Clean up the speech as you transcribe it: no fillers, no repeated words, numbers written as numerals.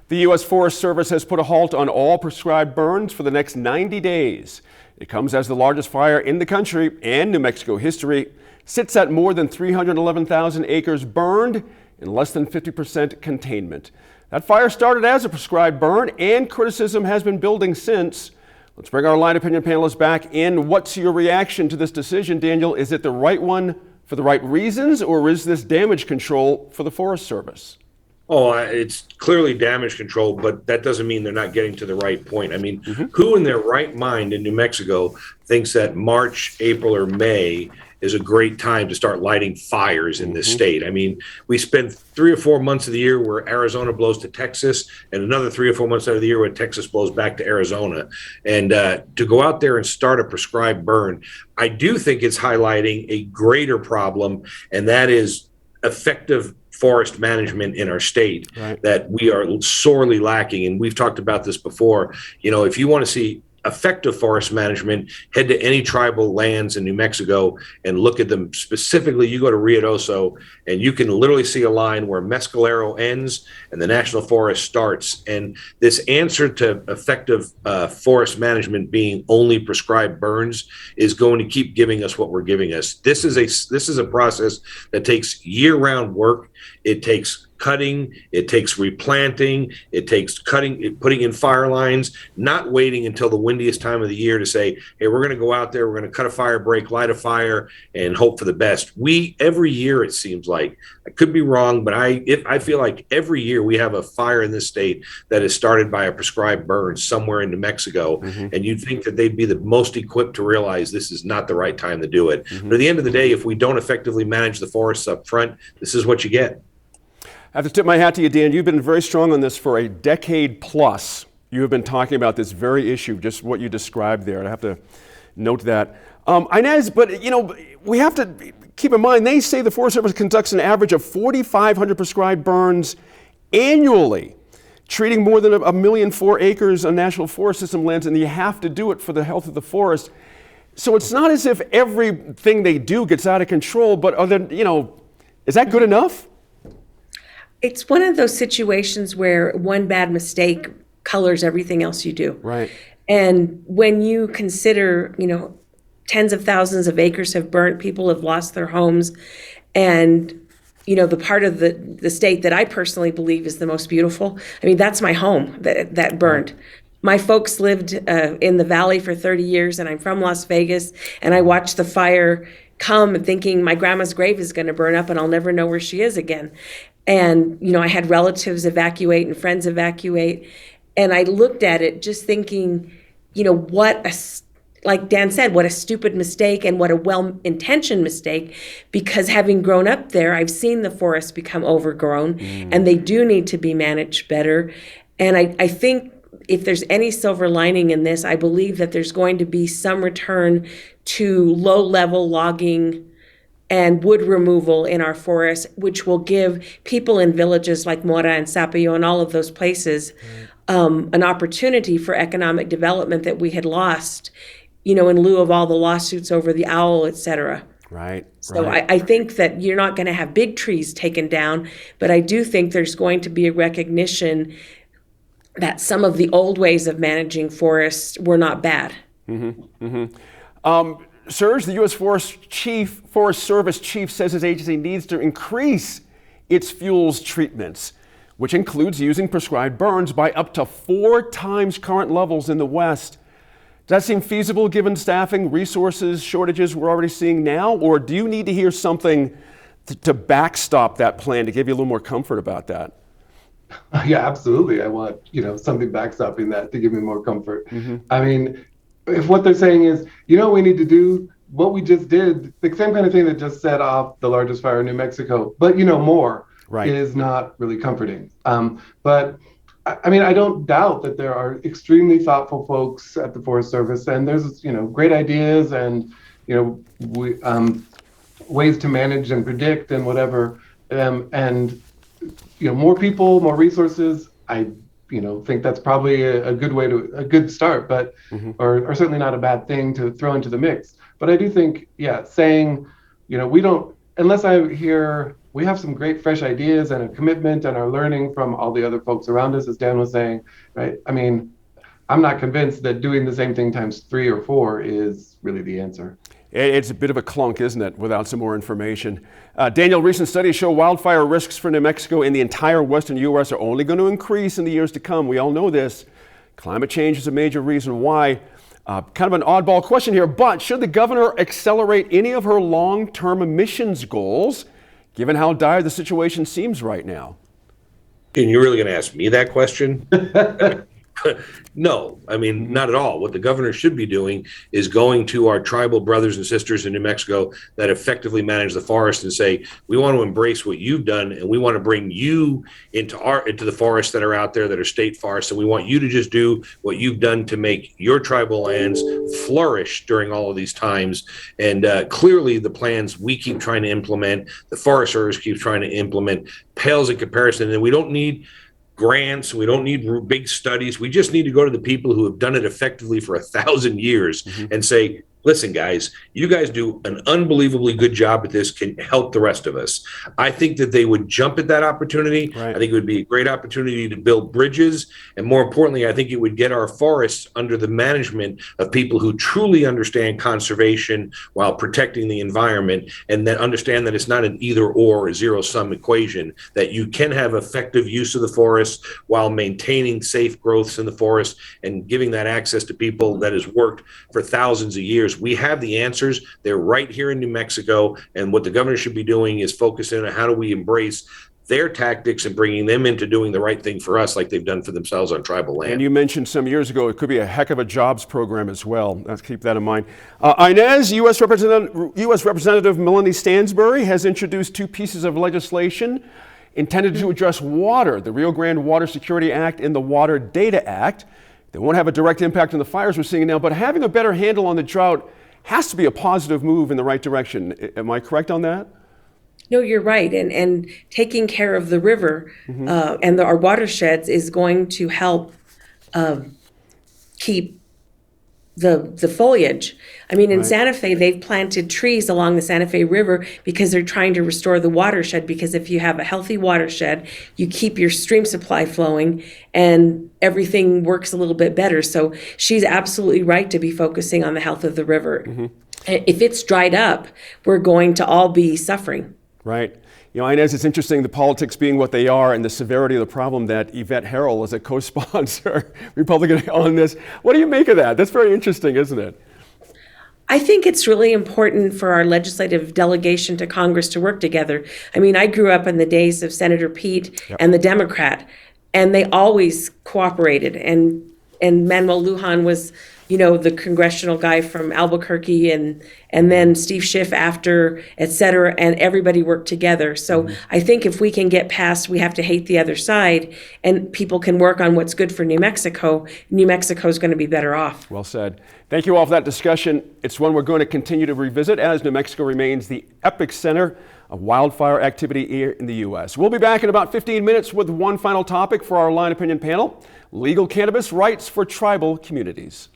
The U.S. Forest Service has put a halt on all prescribed burns for the next 90 days. It comes as the largest fire in the country and New Mexico history. Sits at more than 311,000 acres burned and less than 50% containment. That fire started as a prescribed burn, and criticism has been building since. Let's bring our line opinion panelists back in. What's your reaction to this decision, Daniel? Is it the right one for the right reasons, or is this damage control for the Forest Service? Oh, it's clearly damage control, but that doesn't mean they're not getting to the right point. I mean, who in their right mind in New Mexico thinks that March, April, or May is a great time to start lighting fires in this state? I mean, we spend 3 or 4 months of the year where Arizona blows to Texas, and another 3 or 4 months out of the year where Texas blows back to Arizona. And to go out there and start a prescribed burn, I do think it's highlighting a greater problem, and that is effective forest management in our state that we are sorely lacking. And we've talked about this before. You know, if you want to see effective forest management, head to any tribal lands in New Mexico and look at them specifically. You go to Ruidoso and you can literally see a line where Mescalero ends and the National Forest starts. And this answer to effective forest management being only prescribed burns is going to keep giving us what we're giving us. This is a process that takes year-round work. It takes cutting, it takes replanting, it takes putting in fire lines, not waiting until the windiest time of the year to say, hey, we're going to go out there, we're going to cut a fire break, light a fire, and hope for the best. Every year, it seems like, I could be wrong, but I feel like every year we have a fire in this state that is started by a prescribed burn somewhere in New Mexico, and you'd think that they'd be the most equipped to realize this is not the right time to do it. But at the end of the day, if we don't effectively manage the forests up front, this is what you get. I have to tip my hat to you, Dan. You've been very strong on this for a decade plus. You have been talking about this very issue, just what you described there. I have to note that. Inez, but you know, we have to keep in mind, they say the Forest Service conducts an average of 4,500 prescribed burns annually, treating more than 1,000,004 acres on National Forest System lands, and you have to do it for the health of the forest. So it's not as if everything they do gets out of control, but is that good enough? It's one of those situations where one bad mistake colors everything else you do. Right. And when you consider, tens of thousands of acres have burnt, people have lost their homes, and, the part of the state that I personally believe is the most beautiful, I mean, that's my home that burned. My folks lived in the valley for 30 years, and I'm from Las Vegas, and I watched the fire come thinking my grandma's grave is going to burn up and I'll never know where she is again. And, I had relatives evacuate and friends evacuate. And I looked at it just thinking, like Dan said, what a stupid mistake and what a well-intentioned mistake, because having grown up there, I've seen the forests become overgrown and they do need to be managed better. And I think if there's any silver lining in this, I believe that there's going to be some return to low-level logging and wood removal in our forests, which will give people in villages like Mora and Sapillo and all of those places an opportunity for economic development that we had lost, in lieu of all the lawsuits over the owl, et cetera. Right. So I think that you're not going to have big trees taken down, but I do think there's going to be a recognition that some of the old ways of managing forests were not bad. Serge, the U.S. Forest Service chief says his agency needs to increase its fuels treatments, which includes using prescribed burns by up to 4 times current levels in the West. Does that seem feasible given staffing, resources, shortages we're already seeing now, or do you need to hear something to backstop that plan to give you a little more comfort about that? Yeah, absolutely. I want, something backstopping that to give me more comfort. I mean, if what they're saying is, we need to do what we just did, the same kind of thing that just set off the largest fire in New Mexico, but more is not really comforting. But I mean, I don't doubt that there are extremely thoughtful folks at the Forest Service, and there's, great ideas and, ways to manage and predict and whatever. And, more people, more resources, I think that's probably a good start, but or certainly not a bad thing to throw into the mix. But I do think, saying, we don't, unless I hear we have some great fresh ideas and a commitment and are learning from all the other folks around us, as Dan was saying, right? I mean, I'm not convinced that doing the same thing times 3 or 4 is really the answer. It's a bit of a clunk, isn't it, without some more information? Daniel, recent studies show wildfire risks for New Mexico and the entire western U.S. are only going to increase in the years to come. We all know this. Climate change is a major reason why. Kind of an oddball question here, but should the governor accelerate any of her long-term emissions goals, given how dire the situation seems right now? And you're really going to ask me that question? No, I mean, not at all. What the governor should be doing is going to our tribal brothers and sisters in New Mexico that effectively manage the forest and say, we want to embrace what you've done and we want to bring you into the forests that are out there that are state forests. And we want you to just do what you've done to make your tribal lands flourish during all of these times. And clearly the plans we keep trying to implement, the Forest Service keeps trying to implement, pales in comparison. And we don't need grants. We don't need big studies. We just need to go to the people who have done it effectively for 1,000 years and say, listen, guys, you guys do an unbelievably good job at this, can help the rest of us. I think that they would jump at that opportunity. Right. I think it would be a great opportunity to build bridges. And more importantly, I think it would get our forests under the management of people who truly understand conservation while protecting the environment, and that understand that it's not an either or, a zero-sum equation, that you can have effective use of the forest while maintaining safe growths in the forest and giving that access to people that has worked for thousands of years. We have the answers. They're right here in New Mexico. And what the governor should be doing is focusing on how do we embrace their tactics and bringing them into doing the right thing for us like they've done for themselves on tribal land. And you mentioned some years ago it could be a heck of a jobs program as well. Let's keep that in mind. Inez, U.S. Representative Melanie Stansbury has introduced 2 pieces of legislation intended to address water, the Rio Grande Water Security Act and the Water Data Act. They won't have a direct impact on the fires we're seeing now, but having a better handle on the drought has to be a positive move in the right direction. Am I correct on that? No, you're right. And taking care of the river and our watersheds is going to help keep the foliage. I mean, in Santa Fe, they've planted trees along the Santa Fe River because they're trying to restore the watershed, because if you have a healthy watershed, you keep your stream supply flowing and everything works a little bit better. So she's absolutely right to be focusing on the health of the river. If it's dried up, we're going to all be suffering. Right. You know, Inez, it's interesting, the politics being what they are and the severity of the problem, that Yvette Herrell is a co-sponsor, Republican, on this. What do you make of that? That's very interesting, isn't it? I think it's really important for our legislative delegation to Congress to work together. I mean, I grew up in the days of Senator Pete and the Democrat, and they always cooperated. And Manuel Lujan was, you know, the congressional guy from Albuquerque, and then Steve Schiff after, et cetera, and everybody worked together. So I think if we can get past, we have to hate the other side, and people can work on what's good for New Mexico, New Mexico is going to be better off. Well said. Thank you all for that discussion. It's one we're going to continue to revisit as New Mexico remains the epicenter of wildfire activity here in the U.S. We'll be back in about 15 minutes with one final topic for our Line Opinion panel: legal cannabis rights for tribal communities.